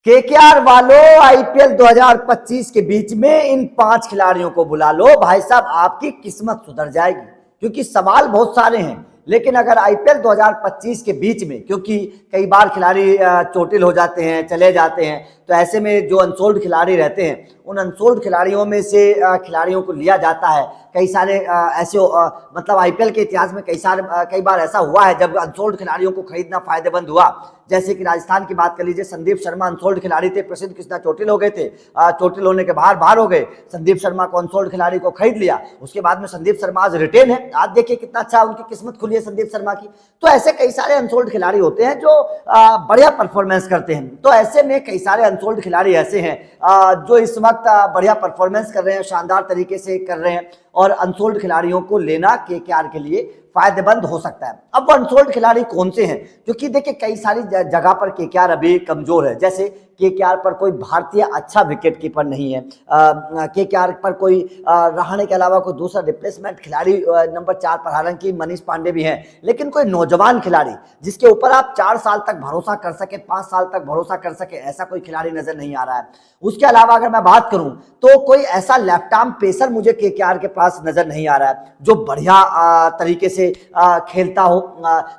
KKR वालों, IPL 2025 के बीच में इन 5 खिलाड़ियों को बुला लो भाई साहब, आपकी किस्मत सुधर जाएगी। क्योंकि सवाल बहुत सारे हैं, लेकिन अगर आईपीएल 2025 के बीच में, क्योंकि कई बार खिलाड़ी चोटिल हो जाते हैं, चले जाते हैं, तो ऐसे में जो अनसोल्ड खिलाड़ी रहते हैं, उन अनसोल्ड खिलाड़ियों में से खिलाड़ियों को लिया जाता है। कई सारे ऐसे मतलब आईपीएल के इतिहास में कई बार ऐसा हुआ है जब अनसोल्ड खिलाड़ियों को खरीदना फायदेमंद हुआ। जैसे कि राजस्थान की बात कर लीजिए, संदीप शर्मा अनसोल्ड खिलाड़ी थे, प्रसिद्ध कृष्णा चोटिल हो गए थे, चोटिल होने के बाहर हो गए, संदीप शर्मा को अनसोल्ड खिलाड़ी को खरीद लिया। उसके बाद में संदीप शर्मा आज रिटेन है, आज देखिए कितना अच्छा उनकी किस्मत खुली है संदीप शर्मा की। तो ऐसे कई सारे अनसोल्ड खिलाड़ी होते हैं जो बढ़िया परफॉर्मेंस करते हैं। तो ऐसे में कई सारे अनसोल्ड खिलाड़ी ऐसे हैं जो इस वक्त बढ़िया परफॉर्मेंस कर रहे हैं, शानदार तरीके से कर रहे हैं, और अनसोल्ड खिलाड़ियों को लेना केकेआर के लिए फायदेमंद हो सकता है। अब वो अनसोल्ड खिलाड़ी कौन से हैं? क्योंकि देखिए कई सारी जगह पर केकेआर अभी कमजोर है। जैसे केकेआर पर कोई भारतीय अच्छा विकेट कीपर नहीं है, केकेआर पर कोई रहाणे के अलावा कोई दूसरा रिप्लेसमेंट खिलाड़ी नंबर 4 पर, हालांकि मनीष पांडे भी हैं, लेकिन कोई नौजवान खिलाड़ी जिसके ऊपर आप 4 साल तक भरोसा कर सके, 5 साल तक भरोसा कर सके, ऐसा कोई खिलाड़ी नजर नहीं आ रहा है। उसके अलावा अगर मैं बात करूं तो कोई ऐसा लेफ्ट आर्म पेसर मुझे केकेआर के पास नजर नहीं आ रहा है जो बढ़िया तरीके से खेलता हो,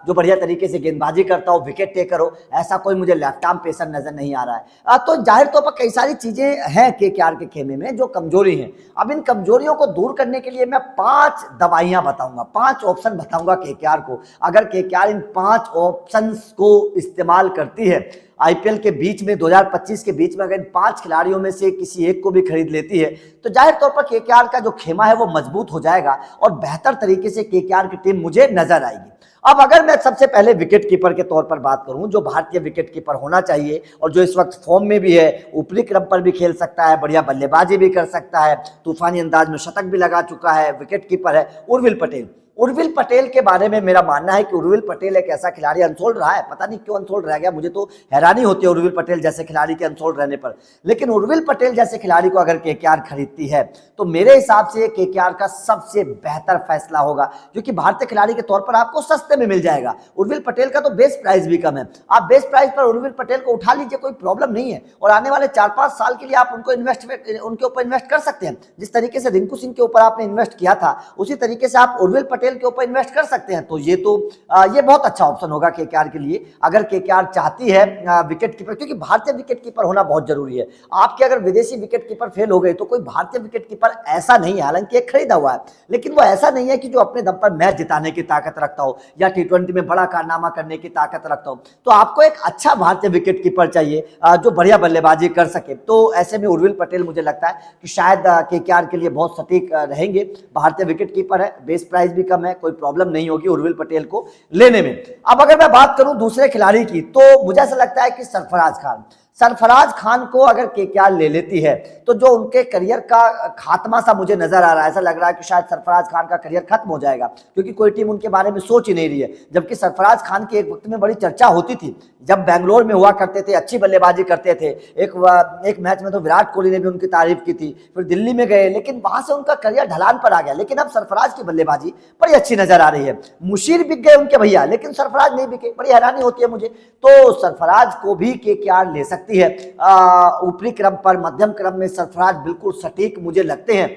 जो बढ़िया तरीके से गेंदबाजी करता हो, विकेट टेकर हो। ऐसा कोई मुझे लेफ्ट आर्म पेसर नजर नहीं आ रहा है। तो जाहिर तौर पर कई सारी चीजें हैं केकेआर के खेमे में जो कमजोरी हैं। अब इन कमजोरियों को दूर करने के लिए मैं 5 दवाइयां बताऊंगा, 5 ऑप्शन बताऊंगा केकेआर को। अगर केकेआर इन 5 ऑप्शन को इस्तेमाल करती है, आईपीएल के बीच में 2025 के बीच में अगर इन 5 खिलाड़ियों में से किसी एक को भी खरीद लेती है, तो जाहिर तौर पर केकेआर का जो खेमा है वो मजबूत हो जाएगा और बेहतर तरीके से केकेआर की टीम मुझे नजर आएगी। अब अगर मैं सबसे पहले विकेट कीपर के तौर पर बात करूं, जो भारतीय विकेट कीपर होना चाहिए और जो इस वक्त फॉर्म में भी है, ऊपरी क्रम पर भी खेल सकता है, बढ़िया बल्लेबाजी भी कर सकता है, तूफानी अंदाज में शतक भी लगा चुका है, विकेट कीपर है उर्विल पटेल। उर्विल पटेल के बारे में मेरा मानना है कि उर्विल पटेल एक ऐसा खिलाड़ी, अनसोल्ड रहा है, पता नहीं क्यों अनसोल्ड रह गया, मुझे तो हैरानी होती है उर्विल पटेल जैसे खिलाड़ी के अनसोल्ड रहने पर। लेकिन उर्विल पटेल जैसे खिलाड़ी को अगर केकेआर खरीदती है तो मेरे हिसाब से केकेआर का सबसे बेहतर फैसला होगा, क्योंकि भारतीय खिलाड़ी के तौर पर आपको सस्ते में मिल जाएगा। उर्विल पटेल का तो बेस प्राइस भी कम है, आप बेस प्राइस पर उर्विल पटेल को उठा लीजिए, कोई प्रॉब्लम नहीं है। और आने वाले 4-5 साल के लिए आप उनको उनके ऊपर इन्वेस्ट कर सकते हैं। जिस तरीके से रिंकू सिंह के ऊपर आपने इन्वेस्ट किया था, उसी तरीके से आप उर्विल पटेल के ऊपर इन्वेस्ट कर सकते हैं। तो ये बहुत अच्छा ऑप्शन होगा केकेआर के लिए, अगर केकेआर चाहती है विकेट कीपर, क्योंकि भारतीय विकेट कीपर होना बहुत जरूरी है। आपके अगर विदेशी विकेट कीपर फेल हो गए तो कोई भारतीय विकेट कीपर ऐसा नहीं है, हालांकि एक खरीदा हुआ है, लेकिन वो ऐसा नहीं है कि जो अपने दम पर मैच जिताने की ताकत रखता हो या टी20 में बड़ा कारनामा करने की ताकत रखता हो। तो आपको एक अच्छा भारतीय विकेट कीपर चाहिए जो बढ़िया बल्लेबाजी कर सके। तो ऐसे में उर्विल पटेल मुझे लगता है कि शायद केकेआर के लिए बहुत सटीक रहेंगे। भारतीय विकेट कीपर है, बेस प्राइस भी कम है, कोई प्रॉब्लम नहीं होगी उर्विल पटेल को लेने में। अब अगर मैं बात करूं दूसरे खिलाड़ी की, तो मुझे ऐसा लगता है कि सरफराज खान को अगर केकेआर ले लेती है तो जो उनके करियर का खात्मा सा मुझे नजर आ रहा है, ऐसा लग रहा है कि शायद सरफराज खान का करियर खत्म हो जाएगा, क्योंकि कोई टीम उनके बारे में सोच ही नहीं रही है। जबकि सरफराज खान की एक वक्त में बड़ी चर्चा होती थी, जब बैंगलोर में हुआ करते थे, अच्छी बल्लेबाजी करते थे, एक मैच में तो विराट कोहली ने भी उनकी तारीफ की थी। फिर दिल्ली में गए, लेकिन वहां से उनका करियर ढलान पर आ गया। लेकिन अब सरफराज की बल्लेबाजी बड़ी अच्छी नजर आ रही है। मुशीर बिक गए उनके भैया, लेकिन सरफराज नहीं बिके, बड़ी हैरानी होती है मुझे। तो सरफराज को भी केकेआर ले सकती है। ऊपरी क्रम पर, मध्यम क्रम में सरफराज बिल्कुल सटीक मुझे लगते हैं,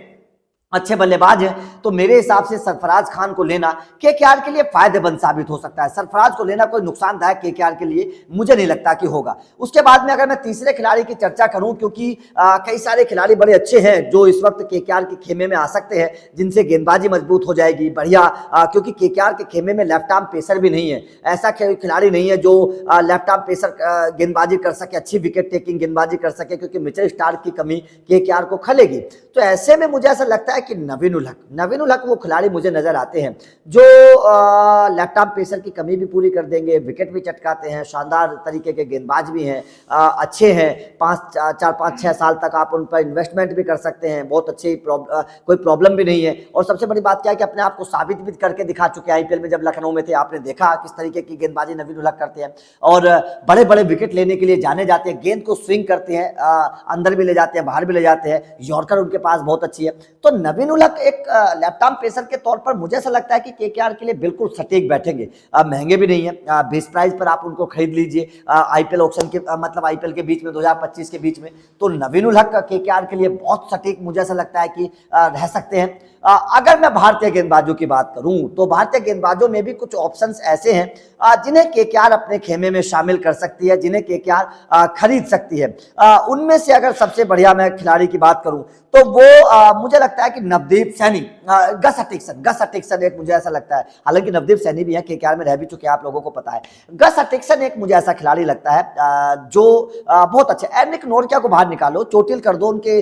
अच्छे बल्लेबाज हैं। तो मेरे हिसाब से सरफराज खान को लेना केकेआर के लिए फायदेमंद साबित हो सकता है। सरफराज को लेना कोई नुकसानदायक केकेआर के लिए मुझे नहीं लगता कि होगा। उसके बाद में अगर मैं तीसरे खिलाड़ी की चर्चा करूं, क्योंकि कई सारे खिलाड़ी बड़े अच्छे हैं जो इस वक्त केकेआर के खेमे में आ सकते हैं, जिनसे गेंदबाजी मजबूत हो जाएगी बढ़िया, क्योंकि केकेआर के खेमे में लेफ्ट आर्म पेसर भी नहीं है, ऐसा खिलाड़ी नहीं है जो लेफ्ट आर्म पेसर गेंदबाजी कर सके, अच्छी विकेट टेकिंग गेंदबाजी कर सके, क्योंकि मिचेल स्टार्क की कमी केकेआर को खलेगी। तो ऐसे में मुझे ऐसा लगता है कि नवीन उल हक वो खिलाड़ी मुझे नजर आते हैं जो लेफ्ट आर्म पेसर की कमी भी पूरी कर देंगे, विकेट भी चटकाते हैं, शानदार तरीके के गेंदबाज भी हैं, अच्छे हैं। 4-5-6 साल तक आप उन पर इन्वेस्टमेंट भी कर सकते हैं, बहुत अच्छी कोई प्रॉब्लम भी नहीं है। और सबसे बड़ी बात क्या है कि अपने आप को साबित भी करके दिखा चुके हैं। आईपीएल में जब लखनऊ में थे, आपने देखा किस तरीके की गेंदबाजी नवीन उल हक करते हैं, और बड़े बड़े विकेट लेने के लिए जाने जाते हैं, गेंद को स्विंग करते हैं, अंदर भी ले जाते हैं, बाहर भी ले जाते हैं, यॉर्कर उनके पास बहुत अच्छी है। तो नवीन उल हक एक लेफ्ट आर्म पेसर के तौर पर मुझे ऐसा लगता है कि केकेआर के लिए बिल्कुल सटीक बैठेंगे। महंगे भी नहीं है, बेस प्राइस पर आप उनको खरीद लीजिए आईपीएल ऑक्शन के मतलब आईपीएल के बीच में 2025 के बीच में। तो नवीन उल हक केकेआर के लिए बहुत सटीक मुझे ऐसा लगता है कि रह सकते हैं। अगर मैं भारतीय गेंदबाजों की बात करूं तो भारतीय गेंदबाजों में भी कुछ ऑप्शंस ऐसे हैं जिन्हें केकेआर अपने खेमे में शामिल कर सकती है, जिन्हें केकेआर खरीद सकती है। उनमें से अगर सबसे बढ़िया मैं खिलाड़ी की बात करूं तो वो मुझे लगता है कि नवदीप सैनी, गस हटिक्सन एक मुझे ऐसा लगता है, हालांकि नवदीप सैनी भी है केकेआर में रह भी चुके हैं, आप लोगों को पता है। गस हटिक्सन एक मुझे ऐसा खिलाड़ी लगता है जो बहुत अच्छा। एनरिक नोरकिया को बाहर निकालो, चोटिल कर दो, उनके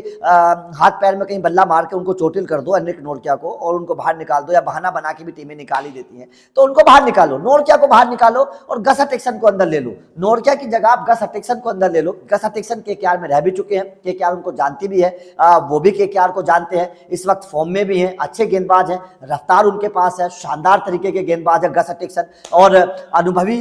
हाथ पैर में कहीं बल्ला मार के उनको चोटिल कर दो एनरिक नोरकिया को, और उनको बाहर निकाल दो, या बहाना बना के भी टीमें निकाल ही देती हैं, तो उनको बाहर निकालो, नोरकिया को बाहर निकालो और गस हटिक्सन को अंदर ले लो। नोरकिया की जगह आप गस हटिक्सन को अंदर ले लो। गस हटिक्सन केकेआर में रह भी चुके हैं, केकेआर उनको जानती भी है, वो भी केकेआर को जानते हैं, इस वक्त फॉर्म में भी हैं, अच्छे गेंदबाज हैं, रफ्तार उनके पास है, शानदार तरीके के गेंदबाज है गस हटिक्सन, और अनुभवी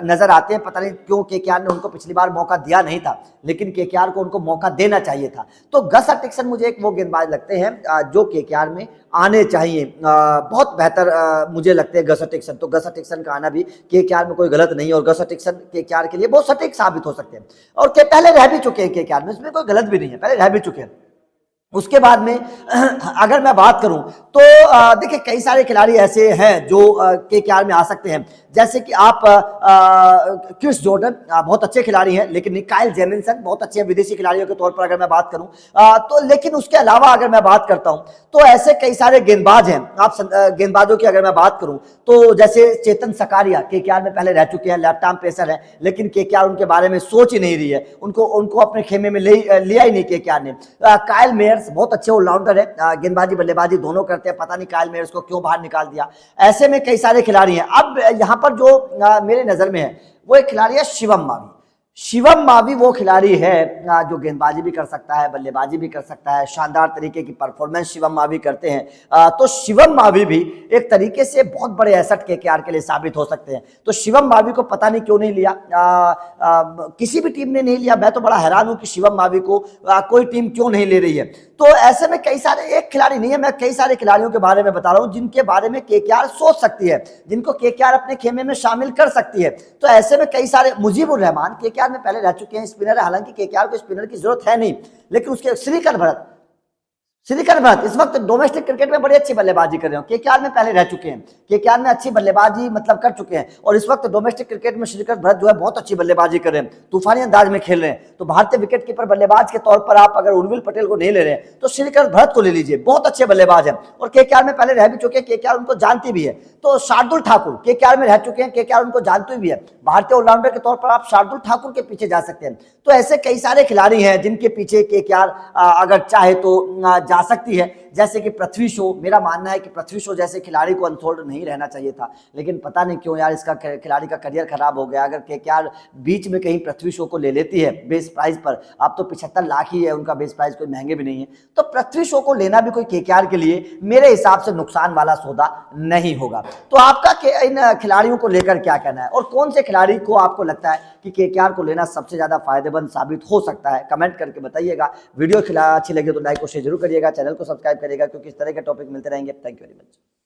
नजर आते हैं। पता नहीं क्यों केकेआर ने उनको पिछली बार मौका दिया नहीं था, लेकिन केकेआर को उनको मौका देना चाहिए था। तो गस हटिक्सन मुझे एक वो गेंदबाज लगते हैं जो केकेआर में आने चाहिए। बहुत बेहतर मुझे लगते हैं गस हटिक्सन। तो गस हटिक्सन का आना भी केकेआर में कोई गलत नहीं है, और गस हटिक्सन केकेआर के लिए बहुत सटीक साबित हो सकते हैं, और पहले रह भी चुके हैं केकेआर में, इसमें कोई गलत भी नहीं है, पहले रह भी चुके हैं। उसके बाद में अगर मैं बात करूं तो देखिए कई सारे खिलाड़ी ऐसे हैं जो केकेआर में आ सकते हैं, जैसे कि आप क्रिस जॉर्डन बहुत अच्छे खिलाड़ी हैं, लेकिन काइल जेमिसन बहुत अच्छे विदेशी खिलाड़ियों के तौर पर अगर मैं बात करूं तो, लेकिन उसके अलावा अगर मैं बात करता हूं तो ऐसे कई सारे गेंदबाज हैं। आप गेंदबाजों की अगर मैं बात करूं तो जैसे चेतन सकारिया केकेआर में पहले रह चुके हैं, लेफ्ट आर्म पेसर हैं, लेकिन केकेआर उनके बारे में सोच ही नहीं रही है, उनको अपने खेमे में लिया ही नहीं केकेआर ने। काइल मेयर्स बहुत अच्छे ऑलराउंडर है, गेंदबाजी बल्लेबाजी दोनों करते हैं, पता नहीं काइल मेयर्स को क्यों बाहर निकाल दिया। ऐसे में कई सारे खिलाड़ी हैं। अब यहां पर जो मेरे नजर में है वो एक खिलाड़ी है शिवम मावी। शिवम मावी वो खिलाड़ी है जो गेंदबाजी भी कर सकता है, बल्लेबाजी भी कर सकता है, शानदार तरीके की परफॉर्मेंस शिवम मावी करते हैं। तो शिवम मावी भी एक तरीके से बहुत बड़े एसेट केकेआर के लिए साबित हो सकते हैं। तो शिवम मावी को पता नहीं क्यों नहीं लिया, किसी भी टीम ने नहीं लिया। मैं तो बड़ा हैरान हूं कि शिवम मावी को कोई टीम क्यों नहीं ले रही है। तो ऐसे में कई सारे, एक खिलाड़ी नहीं है, मैं कई सारे खिलाड़ियों के बारे में बता रहा हूं जिनके बारे में केकेआर सोच सकती है, जिनको केकेआर अपने खेमे में शामिल कर सकती है। तो ऐसे में कई सारे, मुजीबुर रहमान केकेआर में पहले रह चुके हैं, स्पिनर है, हालांकि केकेआर को स्पिनर की जरूरत है नहीं, लेकिन उसके श्रीकर भरत इस वक्त डोमेस्टिक क्रिकेट में बड़ी अच्छी बल्लेबाजी कर रहे हो, केकेआर में पहले रह चुके हैं, केकेआर में अच्छी बल्लेबाजी मतलब कर चुके हैं, और इस वक्त डोमेस्टिक क्रिकेट में श्रीकर भरत जो है बहुत अच्छी बल्लेबाजी कर रहे हैं, तूफानी अंदाज में खेल रहे हैं। तो भारतीय विकेट कीपर बल्लेबाज के तौर पर आप अगर उर्विल पटेल को नहीं ले रहे हैं तो श्रीकर भरत को ले लीजिए, बहुत अच्छे बल्लेबाज हैं, और केकेआर में पहले रह भी चुके हैं, केकेआर उनको जानती भी है। तो शार्दुल ठाकुर केकेआर में रह चुके हैं, केकेआर उनको जानती भी है, भारतीय ऑलराउंडर के तौर पर आप शार्दुल ठाकुर के पीछे जा सकते हैं। तो ऐसे कई सारे खिलाड़ी हैं जिनके पीछे केकेआर अगर चाहे तो जा सकती है, जैसे कि पृथ्वी शॉ। मेरा मानना है कि पृथ्वी शॉ जैसे खिलाड़ी को अनसोल्ड नहीं रहना चाहिए था, लेकिन पता नहीं क्यों यार इसका खिलाड़ी का करियर खराब हो गया। अगर केकेआर बीच में कहीं पृथ्वी शॉ को ले लेती है बेस प्राइस पर, अब तो 75 लाख ही है उनका बेस प्राइस, कोई महंगे भी नहीं है, तो पृथ्वी शॉ को लेना भी कोई केकेआर के लिए मेरे हिसाब से नुकसान वाला सौदा नहीं होगा। तो आपका इन खिलाड़ियों को लेकर क्या कहना है, और कौन से खिलाड़ी को आपको लगता है कि केकेआर को लेना सबसे ज्यादा फायदेमंद साबित हो सकता है, कमेंट करके बताइएगा। वीडियो अच्छी लगी तो लाइक और शेयर जरूर करिएगा, चैनल को सब्सक्राइब करिएगा, क्योंकि इस तरह के टॉपिक मिलते रहेंगे। Thank you very much.